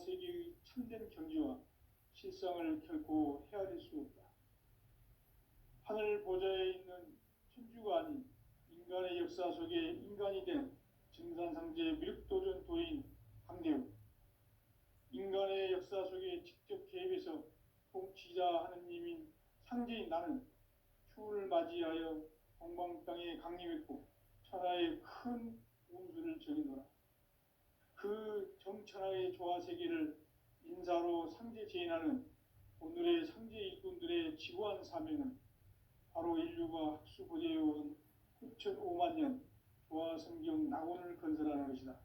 세계의 참된 경지와 실상을 결코 헤아릴 수 없다. 하늘 보좌에 있는 천주가 아닌 인간의 역사 속에 인간이 된 증산상제 미륵도전 도인 강대우, 인간의 역사 속에 직접 개입해서 통치자 하느님인 상제인 나는 추운을 맞이하여 동방 땅에 강림했고 천하의 큰 운수를 정의노라. 그 정천하의 조화세계를 인사로 상제 제인하는 오늘의 상제 일꾼들의 지구한 사명은 바로 인류가 학수고대해온 9,500만 년 조화성경 낙원을 건설하는 것이다.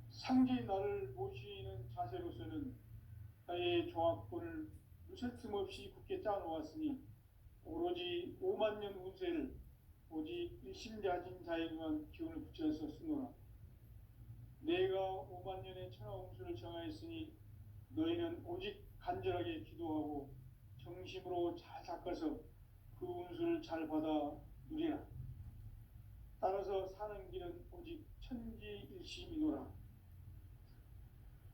상제인 나를 모시는 자세로서는 나의 조합권을 무슨 틈없이 굳게 짜놓았으니 오로지 5만 년 운세를 오직 일심자진 자에게만 기운을 붙여서 쓰노라. 내가 5만 년의 천하 운수를 정하였으니 너희는 오직 간절하게 기도하고 정심으로 잘 닦아서 그 운수를 잘 받아 누리라. 따라서 사는 길은 오직 천지일심이노라.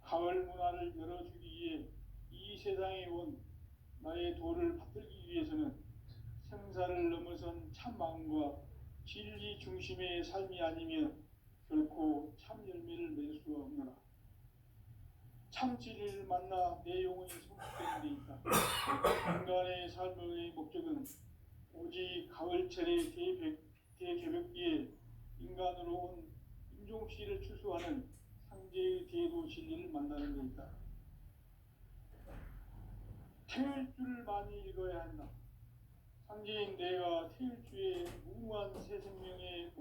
가을 문화를 열어주기 위해 이 세상에 온 나의 도를 받들기 위해서는 생사를 넘어선 참 마음과 진리 중심의 삶이 아니면 결코 참 열매를 맺을 수가 없노라. 참 진리를 만나 내 영혼이 성숙되는 데 있다. 인간의 삶의 목적은 오직 가을철의 대개벽기에 인간으로 온 인종시를 추수하는 상제의 대도 진리를 만나는 데 있다. 태일주를 많이 읽어야 한다. 상제인 내가 태일주의 무궁한 새 생명의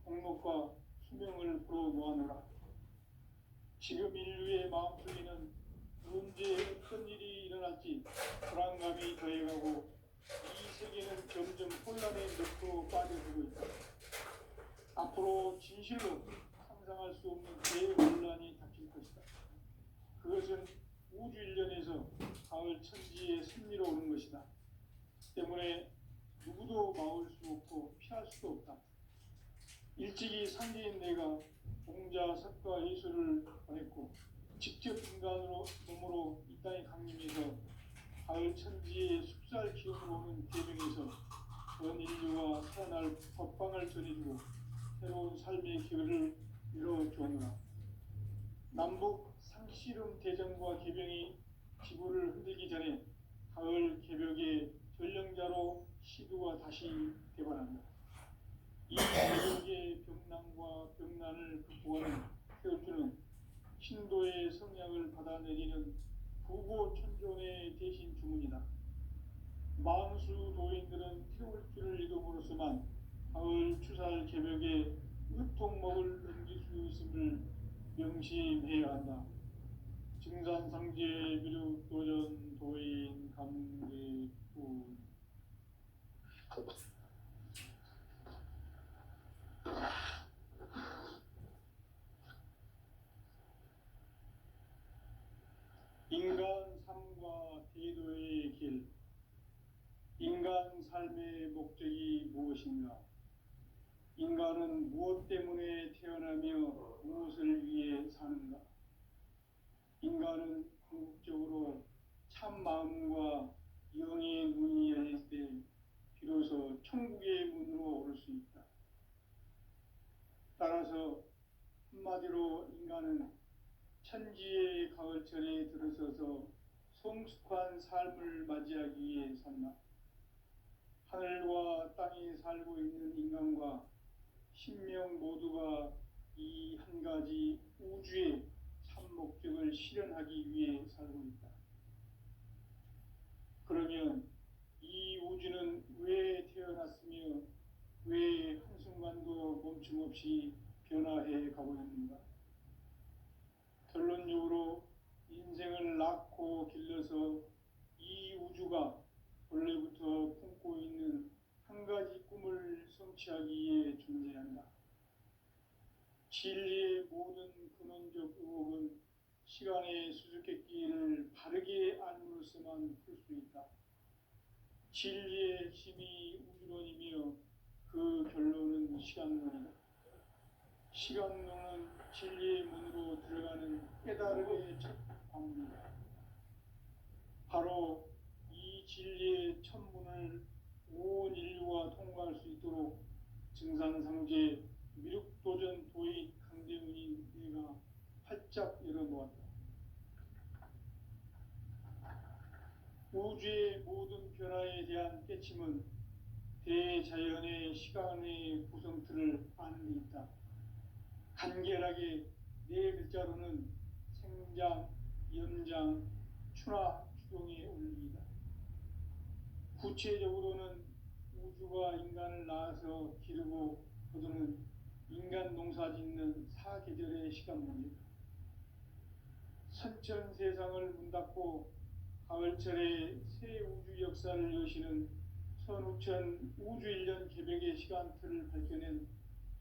목록과 수명을 불어놓아노라. 지금 인류의 마음속에는 언제 어떤 일이 일어날지 불안감이 더해가고 이 세계는 점점 혼란의 늪으로 빠져들고 있다. 앞으로 진실로 상상할 수 없는 대혼란이 닥칠 것이다. 그것은 우주 일련에서 가을 천지의 섭리로 오는 것이다. 때문에 누구도 막을 수 없고 피할 수도 없다. 일찍이 상제인 내가 공자, 석가, 예수를 보냈고 직접 인간으로 몸으로 이 땅에 강림해서 가을 천지의 숲살 기운으로 오는 계명에서 전 인류가 살아날 법방을 전해주고 새로운 삶의 기회를 열어주었노라. 남북 상씨름 대전과 개병이 지구를 흔들기 전에 가을 개벽의 전령자로 시두가 다시 대반한다. 이 개벽의 병난과 병난을 극복하는 태울주는 신도의 성약을 받아내리는 부고천존의 대신 주문이다. 망수 도인들은 태울주를 이름으로서만 가을 추살 개벽에 의통목을 넘길 수 있음을 명심해야 한다. 증산상제 미륵도전 도인 강대우. 인간 삶과 대도의 길. 인간 삶의 목적이 무엇인가? 인간은 무엇 때문에 태어나며 무엇을 위해 사는가? 인간은 궁극적으로 참 마음과 영의 눈이 열릴 때 비로소 천국의 문으로 오를 수 있다. 따라서 한마디로 인간은 천지의 가을철에 들어서서 성숙한 삶을 맞이하기 위해 산다. 하늘과 땅에 살고 있는 인간과 신명 모두가 이 한 가지 우주의 참 목적을 실현하기 위해 살고 있다. 그러면 이 우주는 왜 태어났으며 왜 한순간도 멈춤 없이 변화해 가고 있는가? 결론적으로 인생을 낳고 길러서 이 우주가 원래부터 품고 있는 한 가지 꿈을 성취하기 위해 존재한다. 진리의 모든 근원적 의혹은 시간의 수수께끼를 바르게 알므로서만 풀 수 있다. 진리의 핵심이 우주론이며 그 결론은 시간론이다. 시간론은 진리의 문으로 들어가는 증산상제 미륵도전 도의 강대문이 내가 활짝 열어놓았다. 우주의 모든 변화에 대한 깨침은 대자연의 시간의 구성틀을 아는 데 있다. 간결하게 네 글자로는 생장, 연장, 추나 추동의 원리이다. 구체적으로는 우주가 인간을 낳아서 기르고 거두는 인간 농사 짓는 사계절의 시간 문제다. 선천 세상을 문 닫고 가을철에 새 우주 역사를 여시는 선우천 우주일년 개벽의 시간틀을 밝혀낸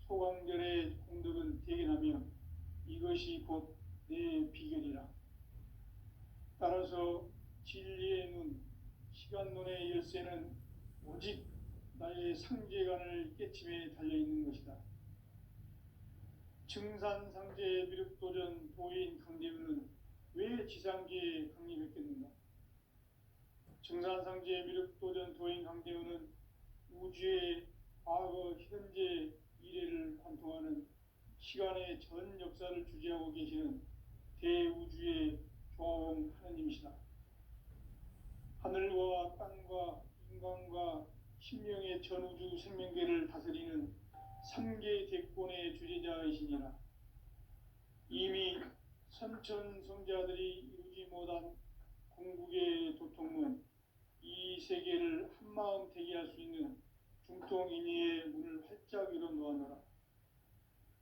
소강절의 공덕은 대견하며 이것이 곧 내 비결이라. 따라서 진리의 눈, 시간론의 열쇠는 오직 나의 상제관을 깨침에 달려있는 것이다. 증산상제 미륵도전 도인 강대우는 왜 지상계에 강림했겠는가? 증산상제 미륵도전 도인 강대우는 우주의 과거, 현재, 미래를 관통하는 시간의 전 역사를 주재하고 계시는 대우주의 조화원 하느님이시다. 하늘과 땅과 인간과 신명의 전우주 생명계를 다스리는 삼계 대권의 주재자이시니라. 이미 선천성자들이 이루지 못한 궁극의 도통문, 이 세계를 한마음 되게 할 수 있는 중통인의의 문을 활짝 열어놓아노라.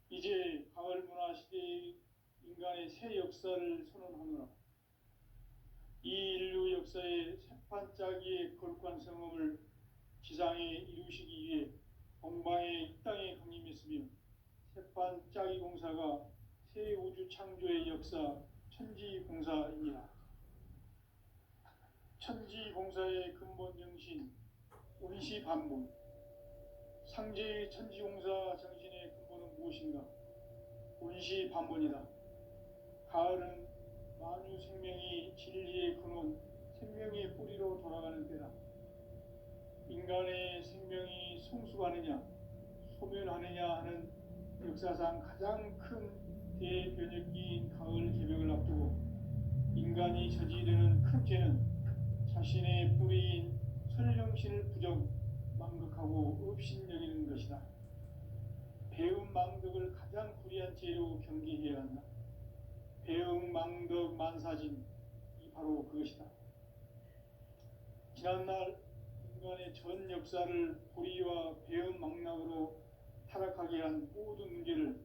이제 가을 문화 시대의 인간의 새 역사를 선언하노라. 이 인류 역사의 새판짜기의 거룩한 성험을 지상에 이루시기 위해 동방의 이 땅에 강림했으며 새판짜기 공사가 새 우주 창조의 역사 천지공사이니라. 천지공사의 근본 정신 운시반문, 상제의 천지공사 정신의 근본은 무엇인가? 운시반문이다. 가을은 만유 생명이 진리의 근원, 생명의 뿌리로 돌아가는 때다. 인간의 생명이 성숙하느냐, 소멸하느냐 하는 역사상 가장 큰 대변혁기인 가을 개벽을 앞두고 인간이 저지르는 큰 죄는 자신의 뿌리인 설령신을 부정, 망극하고 업신여기는 것이다. 배움 망덕을 가장 불의한 죄로 경계해야 한다. 배움 망덕 만사진, 이 바로 그것이다. 지난날 인간의 전 역사를 불의와 배움 망락으로 타락하게 한 모든 문제를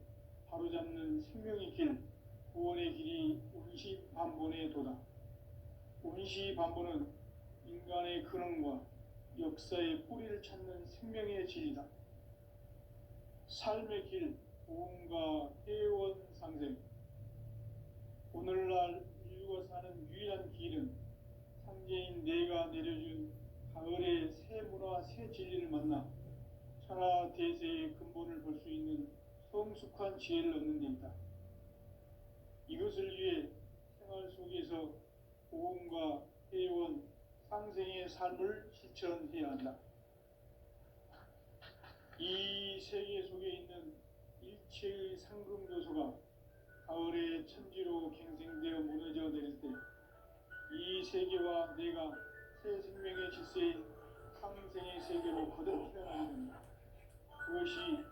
바로잡는 생명의 길, 구원의 길이 운시반본의 도다. 운시반본은 인간의 근원과 역사의 뿌리를 찾는 생명의 진리다. 삶의 길, 보험과 회원 상생. 오늘날 인류가 사는 유일한 길은 상제인 내가 내려준 가을의 새 문화, 새 진리를 만나 천하 대세의 근본을 볼 수 있는 성숙한 지혜를 얻는 데 있다. 이것을 위해 생활 속에서 보험과 회원, 상생의 삶을 실천해야 한다. 이 세계 속에 있는 일체의 상금 요소가 가을의 천지로 갱생되어 무너져 내릴 때 이 세계와 내가 새 생명의 질서인 상생의 세계로 거듭 태어나게 됩니다. 그것이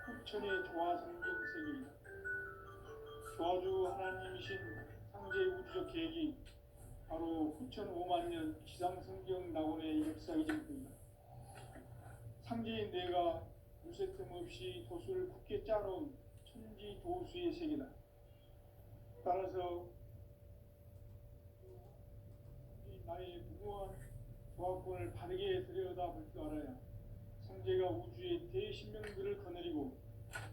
후천의 조화성경 세계이다. 조화주 하나님이신 상제의 우주적 계획이 바로 후천 5만년 지상성경 낙원의 역사이실 뿐이다. 상제인 내가 무쇠틈 없이 도수를 굳게 짜놓은 천지 도수의 세계다. 따라서 나의 무궁한 조합권을 바르게 들여다볼 줄 알아야 상제가 우주의 대신명들을 거느리고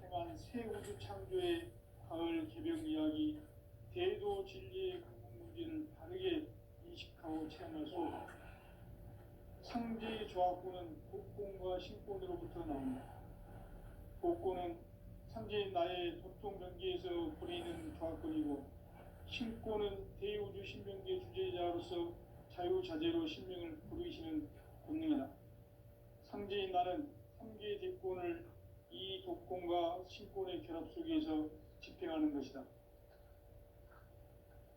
행한 새 우주 창조의 가을 개벽 이야기, 대도 진리의 궁극 문제를 바르게 인식하고 체험할 수 없다. 상제의 조합권은 복권과 신권으로부터 나온다. 복권은 상제인 나의 도통변기에서 부리는 조합권이고, 신권은 대우주 신명계 주제자로서 자유자재로 신명을 부르시는 권능이다. 상제인 나는 3개의 대권을 이 독권과 신권의 결합 속에서 집행하는 것이다.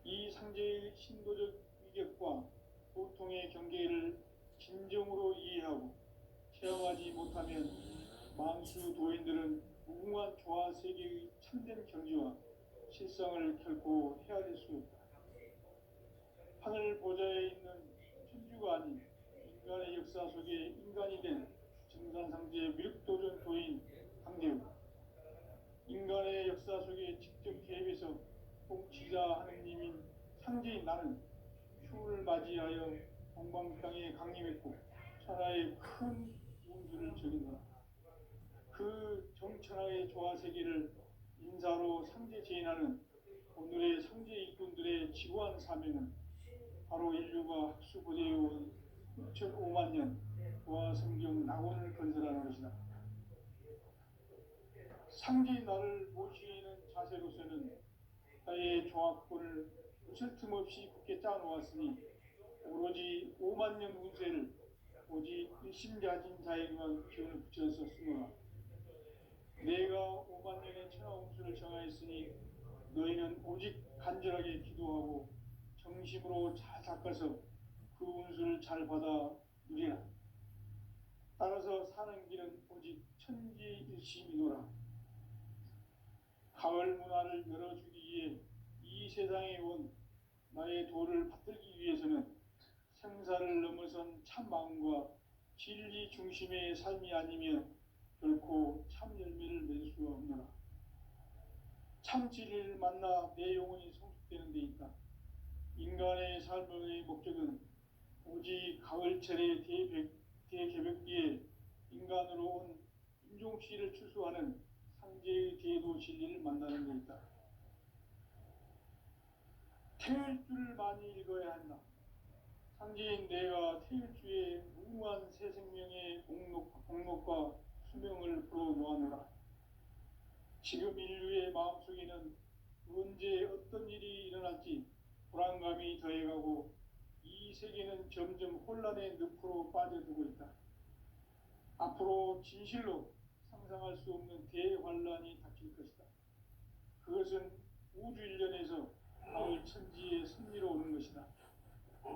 이 상제의 신도적 위격과 보통의 경계를 진정으로 이해하고 체험하지 못하면 만수 도인들은 무궁한 조화 세계의 참된 경지와 실상을 결코 헤아릴 수 없다. 하늘 보좌에 있는 천주가 아닌 인간의 역사 속에 인간이 된 증산상제 미륵도전 도인 강대우, 인간의 역사 속에 직접 개입해서 통치자 하느님인 상제인 나는 휴를 맞이하여 동방 땅에 강림했고 천하의 큰 운수를 적인다. 그 정천하의 조화 세계를 인사로 상제 제인하는 오늘의 상제 일꾼들의 지구한 사명은 바로 인류가 학수고대해온 6,500만 년 조화 성경 낙원을 건설하는 것이다. 상제의 나를 모시는 자세로서는 나의 조합권을 무슬 틈없이 굳게 짜놓았으니 오로지 5만 년 운세를 오직 일심가진 자에게만 기운을 붙여서 쓰노라. 내가 5만 년의 천하 운수를 정하였으니 너희는 오직 간절하게 기도하고 정심으로 잘 닦아서 그 운수를 잘 받아 누리라. 따라서 사는 길은 오직 천지일심이노라. 가을 문화를 열어주기 위해 이 세상에 온 나의 도를 받들기 위해서는 생사를 넘어선 참 마음과 진리 중심의 삶이 아니면 결코 참 열매를 맺을 수가 없노라. 참 진리를 만나 내 영혼이 성숙되는 데 있다. 인간의 삶의 목적은 오직 가을철의 대개벽기에 인간으로 온 인종씨를 추수하는 상제의 대도 진리를 만나는 데 있다. 태일주를 많이 읽어야 한다. 상제인 내가 태일주의 무궁한 새 생명의 공록과 수명을 불어놓아노라. 지금 인류의 마음속에는 언제 어떤 일이 일어날지 불안감이 더해가고 이 세계는 점점 혼란의 늪으로 빠져들고 있다. 앞으로 진실로 상상할 수 없는 대환란이 닥칠 것이다. 그것은 우주 일련에서 마을 천지의 승리로 오는 것이다.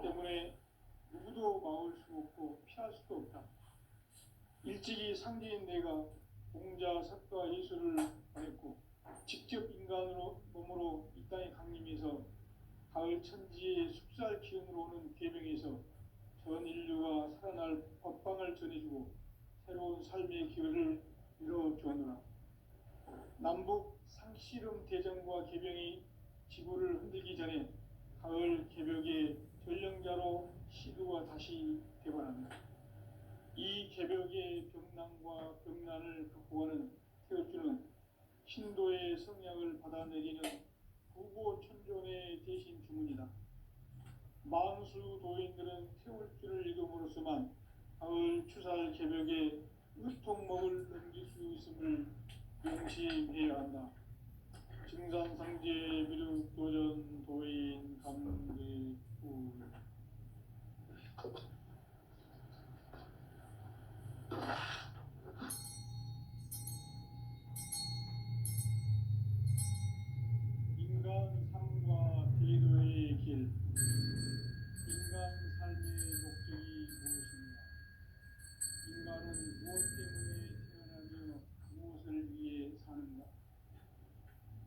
때문에 누구도 막을 수 없고 피할 수도 없다. 일찍이 상제인 내가 공자, 석가, 예수를 보냈고 직접 인간으로 몸으로 이 땅에 강림해서 가을 천지의 숙살 기운으로 오는 계명에서 전 인류가 살아날 법방을 전해주고 새로운 삶의 기회를 이뤄주었노라. 남북 상씨름 대전과 계병이 지구를 흔들기 전에 가을 개벽의 전령자로 시도가 다시 되관합니다. 이 개벽의 병난과 병난을 극복하는 태어주는 신도의 성향을 받아내리는 구보천존의 대신 주문이다. 만수 도인들은 태울주를 읽음으로써만 가을 추살 개벽에 의통목을 넘길 수 있음을 명심해야 한다. 증산상제 미륵도전 도인 감대우. 인간 삶과 제도의 길. 인간 삶의 목적이 무엇인가? 인간은 무엇 때문에 태어나며 무엇을 위해 사는가?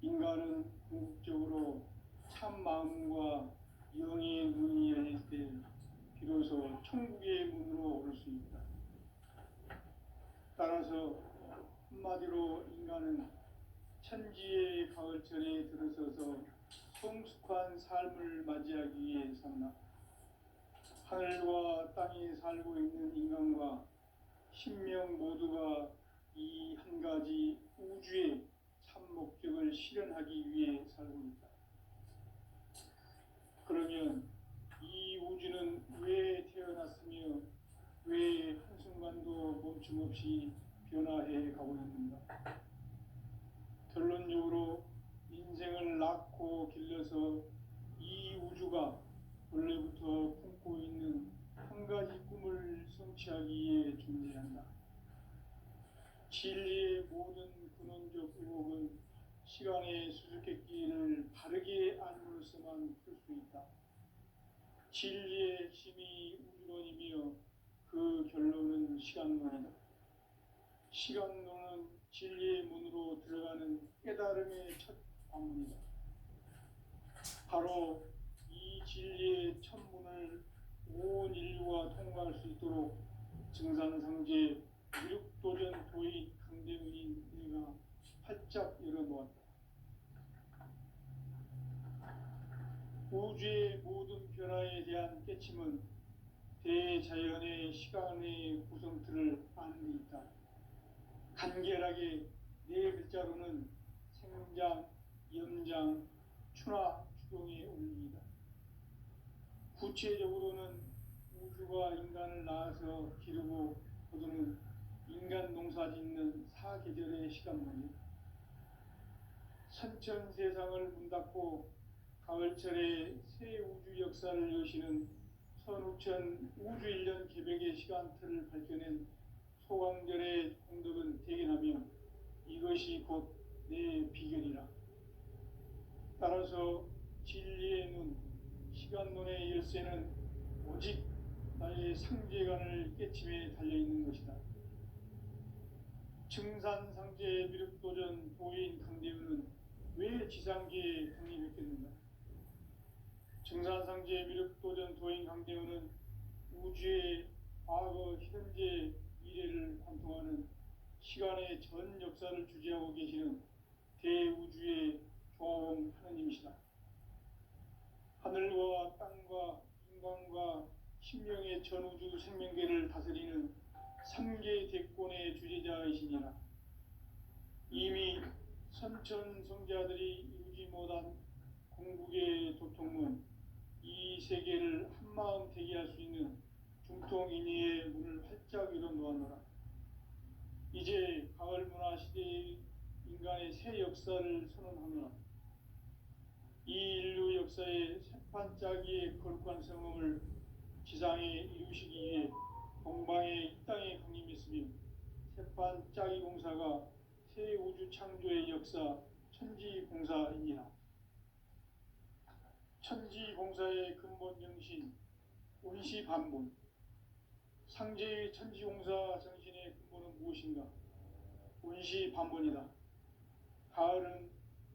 인간은 궁극적으로 참 마음과 영의 문이 열릴 때 비로소 천국의 문으로 오를 수 있다. 따라서 한마디로 인간은 천지의 가을철에 들어서서 성숙한 삶을 맞이하기 위해 산다. 하늘과 땅에 살고 있는 인간과 신명 모두가 이 한 가지 우주의 참 목적을 실현하기 위해 살고 있다. 그러면 이 우주는 왜 태어났으며 왜 한순간도 멈춤없이 변화해 가고 있는가? 결론적으로 인생을 낳고 길러서 이 우주가 원래부터 품고 있는 한 가지 꿈을 성취하기 위해 존재한다. 진리의 모든 근원적 의혹은 시간의 수수께끼를 바르게 알므로써만 풀 수 있다. 진리의 핵심이 우주론이며 그 결론은 시간론이다. 시간론은 진리의 문으로 들어가는 깨달음의 첫 관문이다. 바로 이 진리의 첫 문을 온 인류가 통과할 수 있도록 증산상제 미륵도전 도의 강대문인 내가 활짝 열어놓았다. 우주의 모든 변화에 대한 깨침은 대자연의 시간의 구성틀을 아는 데 있다. 간결하게 네 글자로는 생장, 염장, 추나 추동의 원리이다. 구체적으로는 우주가 인간을 낳아서 기르고 거두는 인간 농사 짓는 사계절의 시간문이다. 선천 세상을 문 닫고 가을철에 새 우주 역사를 여시는 선우천 우주 1년 개벽의 시간틀을 밝혀낸 소강절의 공덕은 대견하며 이것이 곧 내 비결이라. 따라서 진리의 눈, 시간론의 열쇠는 오직 나의 상제관을 깨침에 달려있는 것이다. 증산상제 미륵도전 도인 강대우는 왜 지상계에 독립했겠는가? 증산상제 미륵도전 도인 강대우는 우주의 과거, 현재, 미래를 관통하는 시간의 전 역사를 주재하고 계시는 대우주의 조화원 하느님이시다. 하늘과 땅과 인간과 신명의 전우주 생명계를 다스리는 삼계 대권의 주재자이시니라. 이미 선천 성자들이 이루지 못한 궁극의 도통문, 이 세계를 한마음 되게 할 수 있는 중통인의의 문을 활짝 열어놓았노라. 이제 가을 문화 시대의 인간의 새 역사를 선언하노라. 이 인류 역사의 새반짝이의 거룩한 성음을 지상에 이루시기 위해 동방의 이 땅에 강림했으며 새반짝이 공사가 새 우주 창조의 역사 천지공사이니라. 천지공사의 근본 정신 운시반본, 상제의 천지공사 정신의 근본은 무엇인가? 운시반본이다. 가을은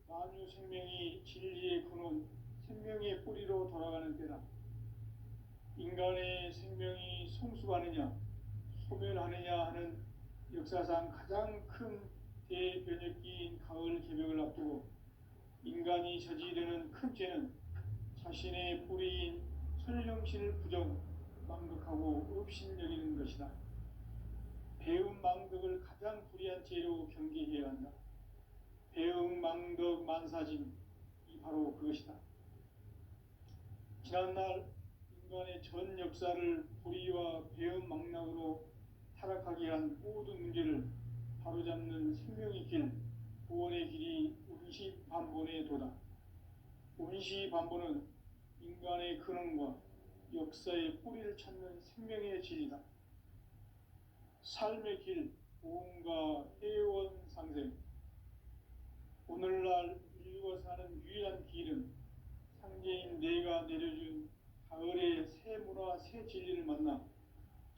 만유 생명이 진리의 근원, 생명의 뿌리로 돌아가는 때다. 인간의 생명이 성숙하느냐, 소멸하느냐 하는 역사상 가장 큰 대변혁기인 가을 개벽을 앞두고 인간이 저지르는 큰 죄는 자신의 뿌리인 설령신을 부정, 망극하고 업신여기는 것이다. 배움 망덕을 가장 불의한 죄로 경계해야 한다. 배움 망덕 만사진, 이 바로 그것이다. 지난날 인간의 전 역사를 불의와 배움 망락으로 타락하게 한 모든 문제를 바로잡는 생명의 길, 구원의 길이 운시반본의 도다. 운시반본은 인간의 근원과 역사의 뿌리를 찾는 생명의 진리다. 삶의 길, 보험과 회원 상생. 오늘날 인류가 사는 유일한 길은 상제인 내가 내려준 가을의 새 문화, 새 진리를 만나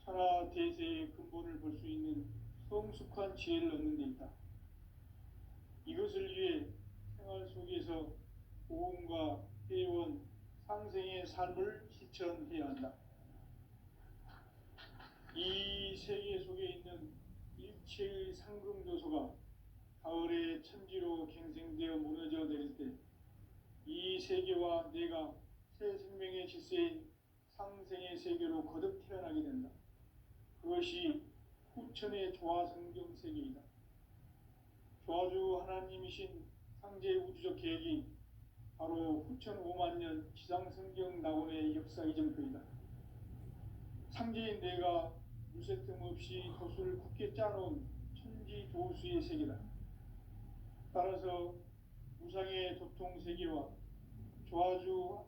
천하 대세의 근본을 볼 수 있는 성숙한 지혜를 얻는 데 있다. 이것을 위해 생활 속에서 보험과 회원, 상생의 삶을 실천해야 한다. 이 세계 속에 있는 일체의 상금조소가 가을의 천지로 갱생되어 무너져 내릴 때 이 세계와 내가 새 생명의 질서인 상생의 세계로 거듭 태어나게 된다. 그것이 후천의 조화성경 세계이다. 조화주 하나님이신 상제 우주적 계획이 바로 후천 5만 년 지상성경 낙원의 역사 이정표이다. 상제인 내가 무쇠 틈 없이 도수를 굳게 짜놓은 천지 도수의 세계다. 따라서 무상의 도통 세계와 조화주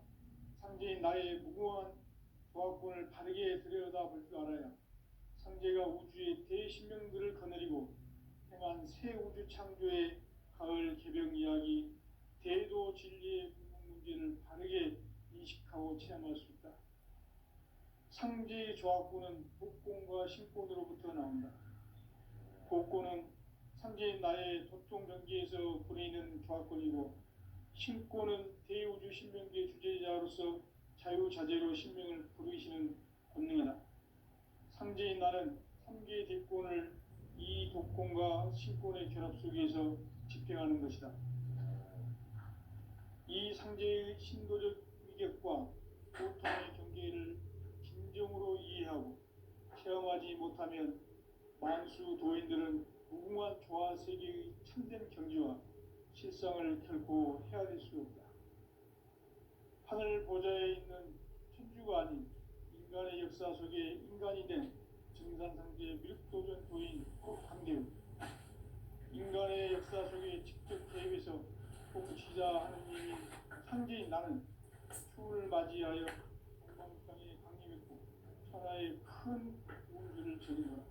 상제인 나의 무궁한 조화권을 바르게 들여다볼 줄 알아야 상제가 우주의 대신명들을 거느리고 무궁한 새 우주 창조의 가을 개벽 이야기, 대도 진리의 궁극 문제를 바르게 인식하고 체험할 수 있다. 상제의 조합구는 복권과 신권으로부터 나온다. 복권은 상제인 나의 도통 경계에서 보내는 조합권이고, 신권은 대우주 신명기의 주제자로서 자유자재로 신명을 부르시는 권능이다. 상제인 나는 3개의 대권을 이 독권과 신권의 결합 속에서 집행하는 것이다. 이 상제의 신도적 위격과 고통의 경계를 진정으로 이해하고 체험하지 못하면 만수 도인들은 무궁한 조화 세계의 참된 경지와 실상을 결코 헤아릴 수 없다. 하늘 보좌에 있는 천주가 아닌 인간의 역사 속에 인간이 된 증산상제 밀도전 도인 강대우, 인간의 역사 속에 직접 개입해서 통치자 하느님인 상제인 나는 추후를 맞이하여 동방땅에 강림했고 천하의 큰 우주를 저리노라.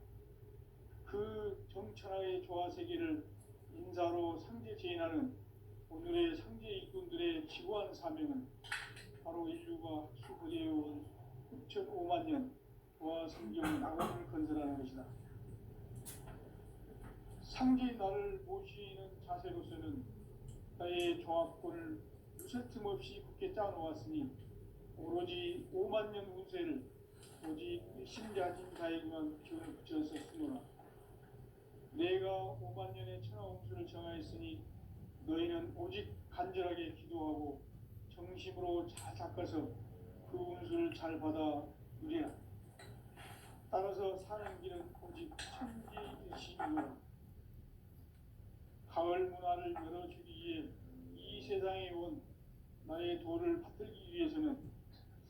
그 정천하의 조화세계를 인사로 상제 제인하는 오늘의 상제 일꾼들의 지구한 사명은 바로 인류가 학수부대해온 6,500만 년 조화 성경 낙원을 건설하는 것이다. 상제인 나를 모시는 자세로서는 나의 조합권을 무쇠 틈 없이 굳게 짜놓았으니 오로지 5만 년 운세를 오직 신자진 자에게만 기운을 붙여서 쓰노라. 내가 5만 년의 천하 운수를 정하였으니 너희는 오직 간절하게 기도하고 정심으로 잘 닦아서 그 운수를 잘 받아 누리라. 따라서 사는 길은 오직 천지일심이노라. 가을 문화를 열어주기 위해 이 세상에 온 나의 도를 받들기 위해서는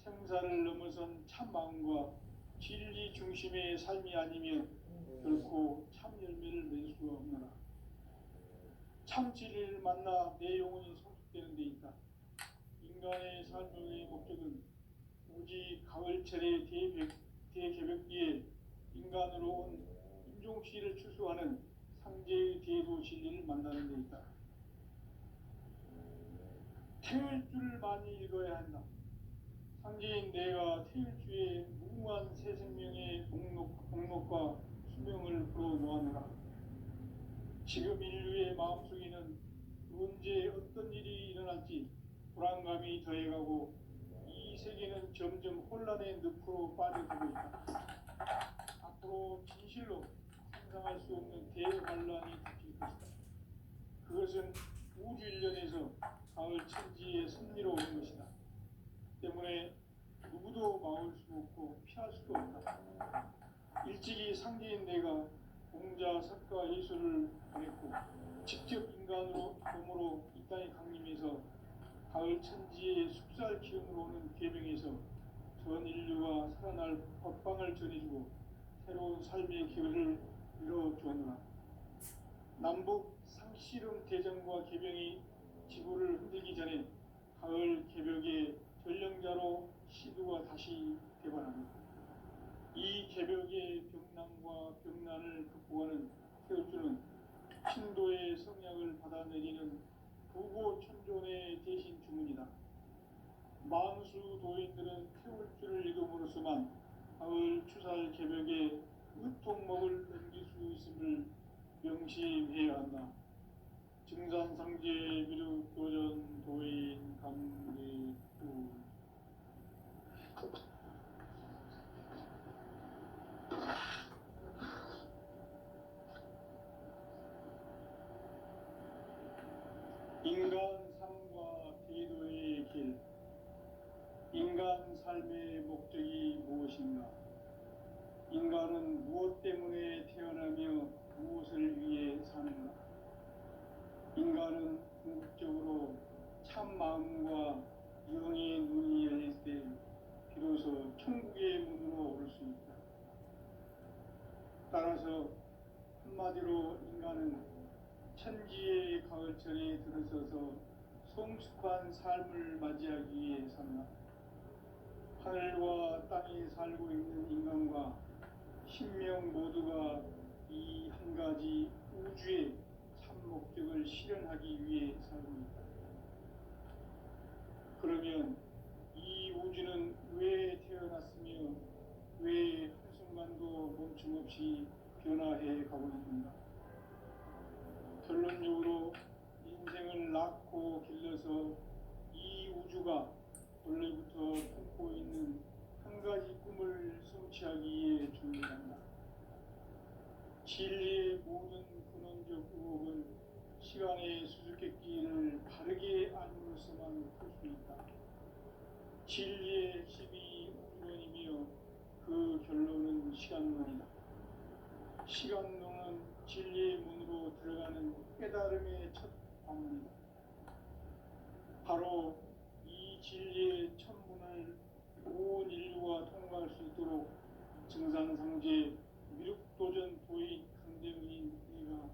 생사를 넘어선 참 마음과 진리 중심의 삶이 아니면 결코 참 열매를 맺을 수가 없노라. 참 진리를 만나 내 영혼이 성숙되는 데 있다. 인간의 삶의 목적은 오직 가을철의 대개벽기에 인간으로 온 임종시를 추수하는 상제의 대도 진리를 만나는 데 있다. 태일주를 많이 읽어야 한다. 상제인 내가 태일주의 무궁한 새 생명의 목록과 수명을 불어놓았노라. 지금 인류의 마음속에는 언제 어떤 일이 일어날지 불안감이 더해가고 이 세계는 점점 혼란의 늪으로 빠져들고 있다. 앞으로 진실로 상상할 수 없는 대반란이 닥칠 것이다. 그것은 우주 일련에서 가을 천지의 섭리로 오는 것이다. 때문에 누구도 막을 수 없고 피할 수도 없다. 일찍이 상제인 내가 공자, 석가, 예수를 보냈고 직접 인간으로 몸으로 이 땅에 강림해서 가을 천지의 숙살 기운으로 오는 계명에서 전 인류가 살아날 법방을 전해주고 새로운 삶의 기회를 이뤄주었노라. 남북 상씨름 대전과 계병이 지구를 흔들기 전에 가을 개벽의 전령자로 시두가 다시 되관합니다. 이 개벽의 병난과 병난을 극복하는 태울주는 신도의 성약을 받아내리는 부고천존의 대신 주문이다. 만수 도인들은 태울주를 읽음으로써만 가을 추살 개벽의 의통목을 넘길 수 있음을 명심해야 한다. 증산상제 미륵도전 도인 강대우. 인간 삶과 대도의 길. 인간 삶의 목적이 무엇인가? 인간은 무엇 때문에 태어나며 무엇을 위해 사는가? 인간은 궁극적으로 참 마음과 영의 눈이 열릴 때 비로소 천국의 문으로 오를 수 있다. 따라서 한마디로 인간은 천지의 가을철에 들어서서 성숙한 삶을 맞이하기 위해 산다. 하늘과 땅에 살고 있는 인간과 신명 모두가 이 한 가지 우주의 참 목적을 실현하기 위해 살입니다. 그러면 이 우주는 왜 태어났으며 왜 한순간도 멈춤없이 변화해 가고 있는가? 결론적으로 인생을 낳고 길러서 이 우주가 원래부터 품고 있는 한 가지 꿈을 성취하기 위해 준비한다. 진리의 모든 근원적 의혹은 시간의 수수께끼를 바르게 알므로서만 풀 수 있다. 진리의 핵심이 우주론이며 그 결론은 시간론이다. 시간론은 진리의 문으로 들어가는 깨달음의 첫 방문이다. 바로 이 진리의 첫 문을 온 인류가 통과할 수 있도록 증산상제 미륵도전 도인 강대문인 내가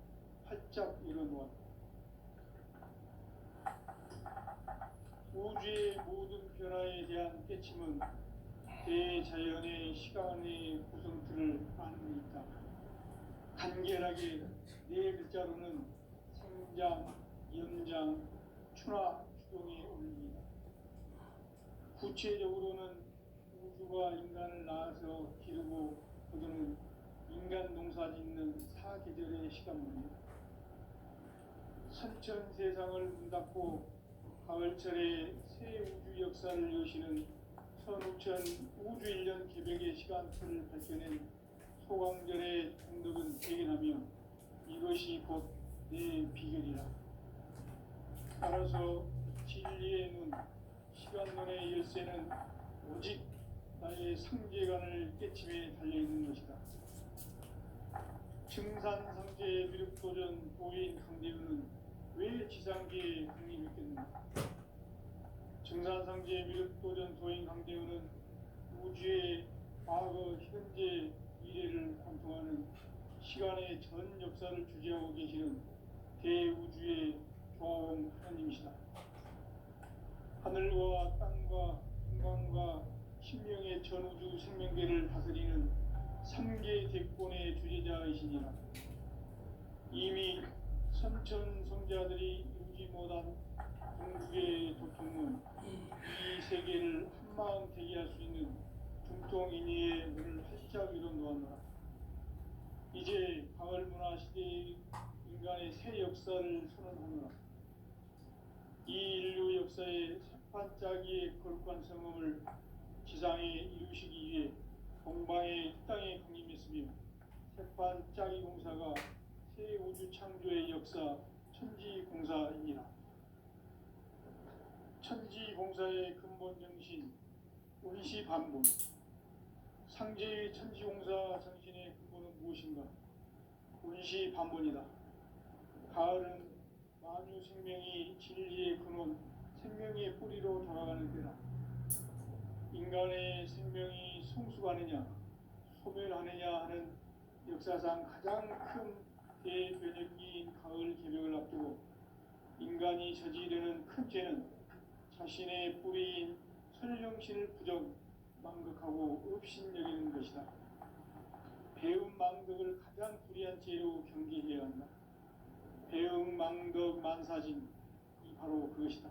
활짝 열어놓았다. 우주의 모든 변화에 대한 깨침은 대자연의 시간의 구성틀을 아는 데 있다. 간결하게 네 글자로는 생장, 연장, 추나 추동에 올립니다. 구체적으로는 우주가 인간을 낳아서 기르고 거두는 인간 농사 짓는 사계절의 시간입니다. 선천 세상을 문 닫고 가을철에 새 우주 역사를 여시는 선우천 우주 1년 개벽의 시간표를 밝혀낸 소강절의 공덕은 대견하며 이것이 곧 내 비결이라. 따라서 진리의 눈, 시간론의 열쇠는 오직 나의 상계관을 깨침에 달려있는 것이다. 증산상제 미륵도전 도인 강대우는 왜 지상계에 강림했겠는가? 증산상제 미륵도전 도인 강대우는 우주의 과거, 현재, 미래를 관통하는 시간의 전 역사를 주재하고 계시는 대우주의 조화원 하나님이시다. 하늘과 땅과 인간과 신명의 전우주 생명계를 다스리는 3계 대권의 주재자이시니라. 이미 선천 성자들이 이루지 못한 궁극의 도통은 이 세계를 한마음 되게 할 수 있는 중통인의의 문을 활짝 열어놓았노라. 이제 가을 문화 시대의 인간의 새 역사를 선언하노라. 이 인류 역사의 새반짝이의 거룩한 성음을 지상에 이루시기 위해 동방의 땅에 강림했으며 새반짝이 공사가 새 우주 창조의 역사 천지공사이니라. 천지공사의 근본 정신 운시반본. 상제의 천지공사 정신의 근본은 무엇인가? 운시반본이다. 가을은 만유 생명이 진리의 근원, 생명의 뿌리로 돌아가는 때다. 인간의 생명이 성숙하느냐, 소멸하느냐 하는 역사상 가장 큰 대변혁기인 가을 개벽을 앞두고 인간이 저지르는 큰 죄는 자신의 뿌리인 설령신을 부정, 망극하고 업신여기는 것이다. 배움 망덕을 가장 불의한 죄로 경계해야 한다. 배움 망덕 만사진이 바로 그것이다.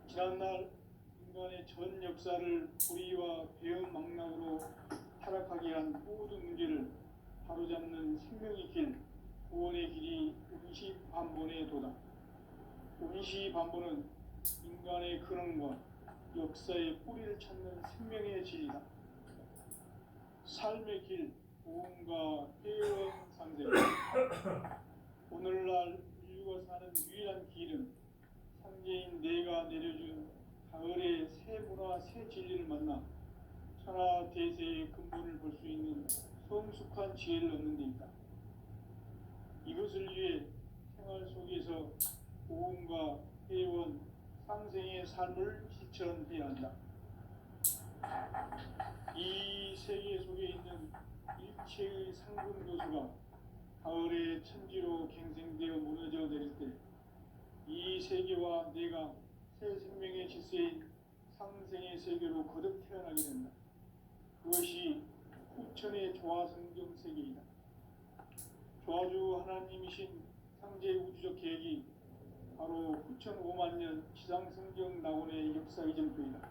지난날 인간의 전 역사를 불의와 배움 망락으로 타락하게 한 모든 문제를 바로잡는 생명의 길, 구원의 길이 운시반본의 도다. 운시반본은 인간의 근원과 역사의 뿌리를 찾는 생명의 진리다. 삶의 길, 보험과 회원 상생. 오늘날 인류가 사는 유일한 길은 상제인 내가 내려준 가을의 새 문화, 새 진리를 만나 천하 대세의 근본을 볼 수 있는 성숙한 지혜를 얻는 데 있다. 이것을 위해 생활 속에서 보험과 회원, 상생의 삶을 실천해야 한다. 이 세계 속에 있는 일체의 상금 교수가 가을의 천지로 갱생되어 무너져 내릴 때 이 세계와 내가 새 생명의 질서인 상생의 세계로 거듭 태어나게 된다. 그것이 후천의 조화성경 세계이다. 조아주 하나님이신 상제 우주적 계획이 바로 9,500만 년 지상성경 낙원의 역사 이전부이다.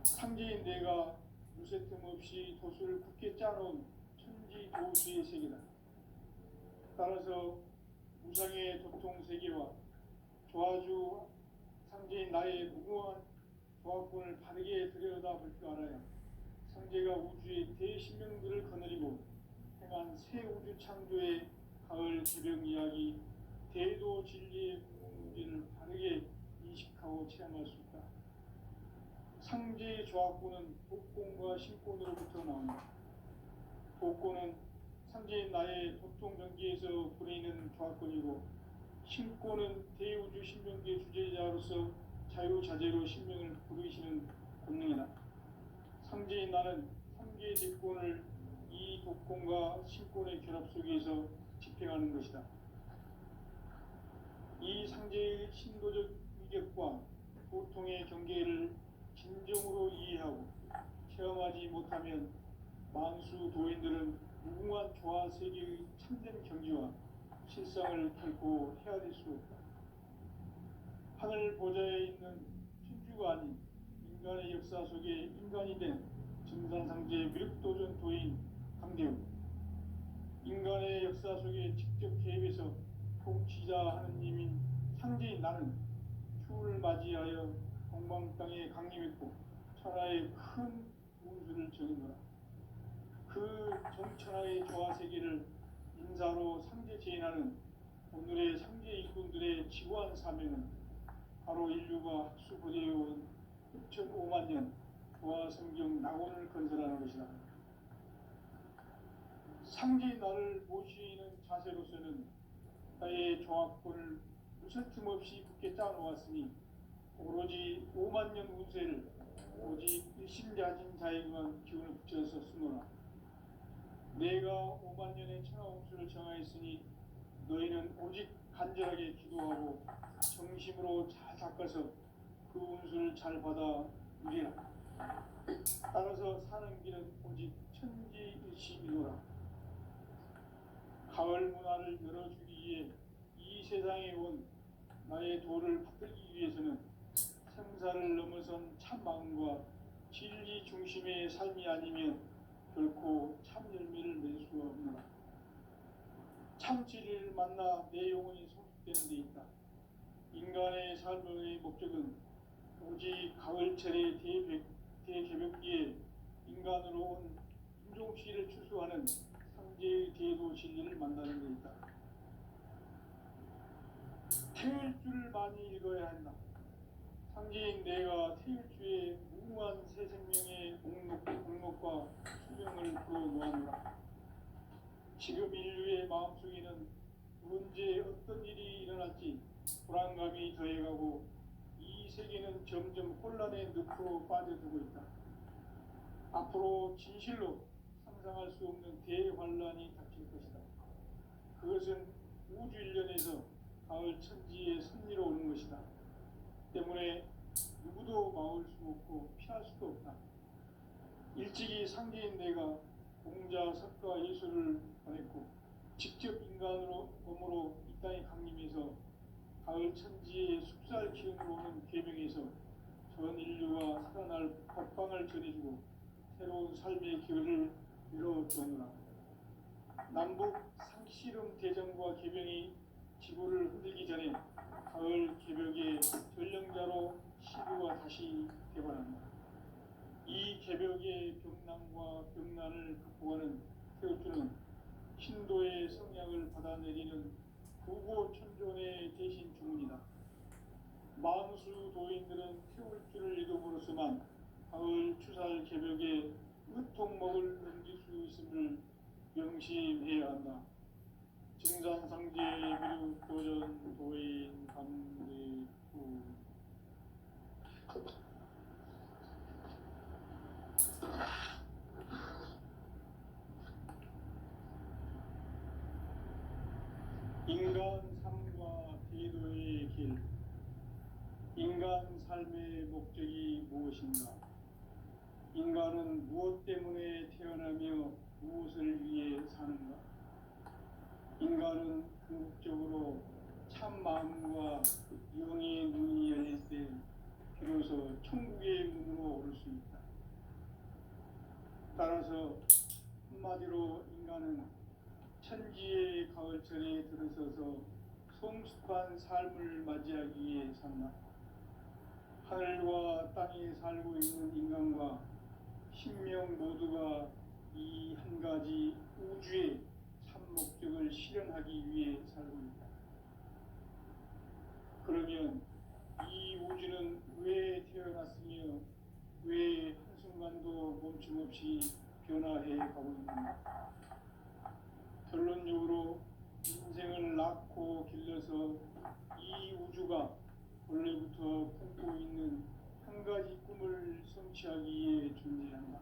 상제인 내가 무쇠 틈 없이 도수를 굳게 짜놓은 천지 도수의 세계다. 따라서 우상의 도통 세계와 조아주 상제인 나의 무궁한 조합권을 바르게 들여다볼 줄 알아야 상제가 우주의 대신명들을 거느리고 행한 새 우주 창조의 가을 개벽 이야기, 대도 진리의 문제를 바르게 인식하고 체험할 수 있다. 상제의 조합권은 복권과 신권으로부터 나온다. 복권은 상제인 나의 도통 경계에서 보내는 조합권이고, 신권은 대우주 신명계 주제자로서 자유자재로 신명을 부르시는 권능이다. 상제인 나는 3개의 대권을 이 독권과 신권의 결합 속에서 집행하는 것이다. 이 상제의 신도적 위격과 보통의 경계를 진정으로 이해하고 체험하지 못하면 만수 도인들은 무궁한 조화 세계의 참된 경지와 실상을 결코 헤아릴 수 없다. 하늘 보좌에 있는 천주가 아닌 인간의 역사 속에 인간이 된 증산상제 미륵도전 도인 강대우, 인간의 역사 속에 직접 개입해서 통치자 하느님인 상제인 나는 휴를 맞이하여 동방 땅에 강림했고 천하의 큰 운수를 전했노라. 그 정천하의 조화 세계를 인사로 상제 제인하는 오늘의 상제 일꾼들의 지구한 사명은 바로 인류가 학수고대해온 9,500만 년 조화 성경 낙원을 건설하는 것이다. 상제의 나를 모시는 자세로서는 나의 조합권을 무슨 틈 없이 굳게 짜놓았으니 오로지 5만 년 운세를 오직 일심자진 자에게만 기운을 붙여서 쓰노라. 내가 5만 년의 천하운수를 정하였으니 너희는 오직 간절하게 기도하고 정심으로 잘 닦아서 그 운수를 잘 받아 누리라. 따라서 사는 길은 오직 천지일심이노라. 가을 문화를 열어주기 위해 이 세상에 온 나의 도를 받들기 위해서는 생사를 넘어선 참 마음과 진리 중심의 삶이 아니면 결코 참 열매를 맺을 수가 없노라. 참 진리를 만나 내 영혼이 성숙되는 데 있다. 인간의 삶의 목적은 오직 가을철의 대개벽기에 인간으로 온 인종시를 추수하는 상제의 대도 진리를 만나는 데 있다. 태일주를 많이 읽어야 한다. 상제인 내가 태일주의 무궁한 새 생명의 목록과 수명을 풀어놓았노라. 지금 인류의 마음속에는 언제 어떤 일이 일어날지 불안감이 더해가고 이 세계는 점점 혼란의 늪으로 빠져들고 있다. 앞으로 진실로 상상할 수 없는 대환란이 닥칠 것이다. 그것은 우주 일련에서 가을 천지의 섭리로 오는 것이다. 때문에 누구도 막을 수 없고 피할 수도 없다. 일찍이 상제인 내가 공자, 석가, 예수를 보냈고 직접 인간으로 몸으로 이 땅에 강림해서 가을 천지의 숲살 기운으로 오는 계명에서 전 인류가 살아날 법방을 전해주고 새로운 삶의 기회를 이뤄주노라. 남북 상씨름 대전과 계명이 지구를 흔들기 전에 가을 개벽의 전령자로 시구가 다시 개발한다. 이 개벽의 병난과 병난을 극복하는 태울주는 신도의 성향을 받아내리는 구고천존의 대신 주문이다. 만수 도인들은 태울주를 이름으로서만 가을 추살 개벽에 으통먹을 넘길 수 있음을 명심해야 한다. 증산상제 미륵도전 도인 감대후. 인간 삶과 대도의 길. 인간 삶의 목적이 무엇인가? 인간은 무엇 때문에 태어나며 무엇을 위해 사는가? 인간은 궁극적으로 참 마음과 영의 눈이 열릴 때 비로소 천국의 문으로 오를 수 있다. 따라서 한마디로 인간은 천지의 가을철에 들어서서 성숙한 삶을 맞이하기 위해 산다. 하늘과 땅에 살고 있는 인간과 신명 모두가 이 한 가지 우주의 참 목적을 실현하기 위해 살고 있다. 그러면 이 우주는 왜 태어났으며 왜 한순간도 멈춤없이 변화해 가고 있는가? 결론적으로 인생을 낳고 길러서 이 우주가 원래부터 품고 있는 한 가지 꿈을 성취하기 위해 존재한다.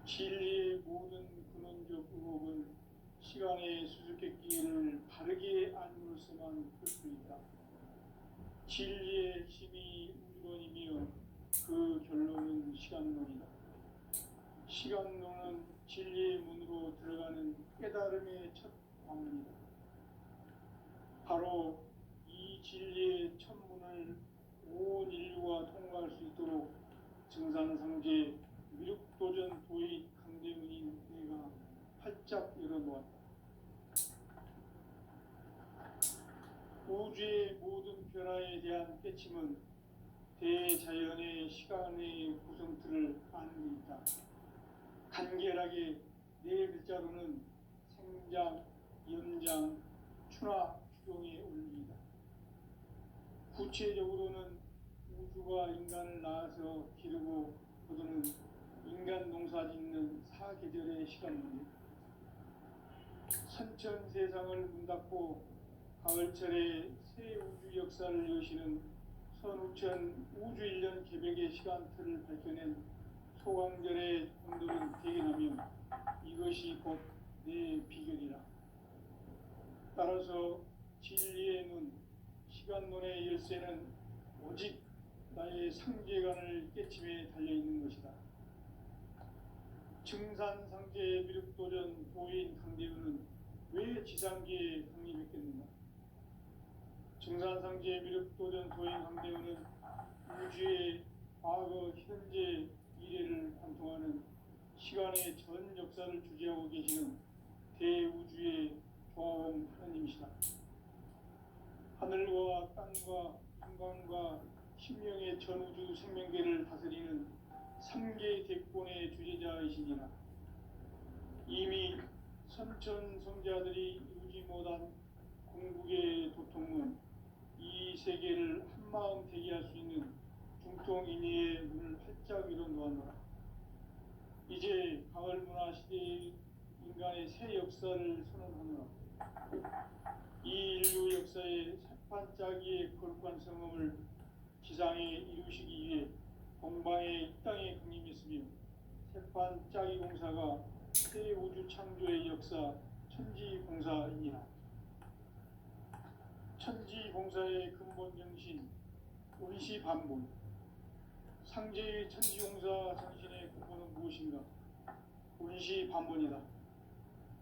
진리의 모든 근원적 의혹은 시간의 수수께끼를 바르게 알므로서만 풀 수 있다. 진리의 핵심이 우주론이며 그 결론은 시간론이다. 시간론은 진리의 문으로 들어가는 깨달음의 첫 방문이다. 바로 이 진리의 첫 문을 온 인류가 통과할 수 있도록 증산상제 미륵도전 도의 강대문인 내가 활짝 열어놓았다. 우주의 모든 변화에 대한 깨침은 대자연의 시간의 구성틀을 아는 데 있다. 간결하게 네 글자로는 생장, 연장, 추나 추동의 원리이다. 구체적으로는 우주가 인간을 낳아서 기르고 거두는 인간 농사 짓는 사계절의 시간입니다. 선천 세상을 문 닫고 가을철에 새 우주 역사를 여시는 선우천 우주 1년 개벽의 시간틀을 밝혀낸 소강절의 온도를 대견하며 이것이 곧 내 비결이라. 따라서 진리의 눈, 시간론의 열쇠는 오직 나의 상제관을 깨침에 달려있는 것이다. 증산상제 미륵도전 도인 강대우는 왜 지상계에 강림했겠는가? 증산상제 미륵도전 도인 강대우는 우주의 과거, 현재, 미래를 관통하는 시간의 전 역사를 주재하고 계시는 대우주의 조화원 하나님이시다. 하늘과 땅과 인간과 신명의 전우주 생명계를 다스리는 3개 대권의 주제자이시니라. 이미 선천 성자들이 이루지 못한 궁극의 도통은 이 세계를 한마음 되게 할 수 있는 중통인의의 문을 활짝 열어놓았노라. 이제 가을 문화 시대의 인간의 새 역사를 선언하노라. 이 인류 역사의 새판짜기의 거룩한 성음을 지상에 이루시기 위해 동방의 이 땅에 강림했으며 새판짜기 공사가 새 우주 창조의 역사 천지공사이니라. 천지공사의 근본 정신 원시반본. 상제의 천지공사 정신의 근본은 무엇인가? 원시반본이다.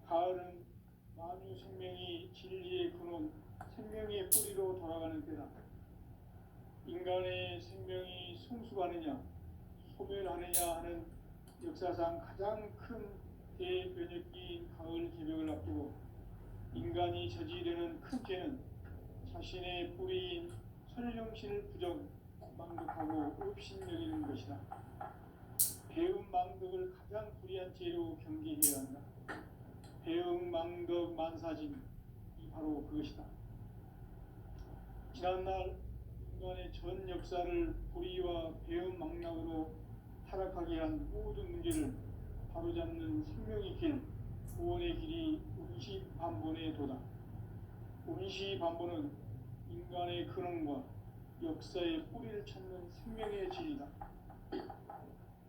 가을은 만유 생명이 진리의 근원, 생명의 뿌리로 돌아가는 때다. 인간의 생명이 성숙하느냐, 소멸하느냐 하는 역사상 가장 큰 대변혁기인 가을 개벽을 앞두고 인간이 저지르는 큰 죄는 자신의 뿌리인 설령신을 부정, 망독하고 업신여기는 것이다. 배움 망덕을 가장 불의한 죄로 경계해야 한다. 배움 망덕 만사진이 바로 그것이다. 지난날 인간의 전 역사를 불의와 배움 망락으로 타락하게 한 모든 문제를 바로잡는 생명의 길, 구원의 길이 원시반본의 도다. 원시반본은 인간의 근원과 역사의 뿌리를 찾는 생명의 진리다.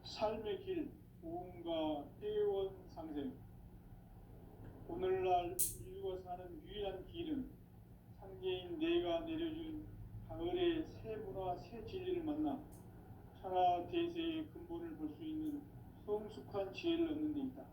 삶의 길, 보험과 해원상생. 오늘날 인류가 사는 유일한 길은 상제인 내가 내려준 가을의 새 문화, 새 진리를 만나 천하 대세의 근본을 볼 수 있는 성숙한 지혜를 얻는 데 있다.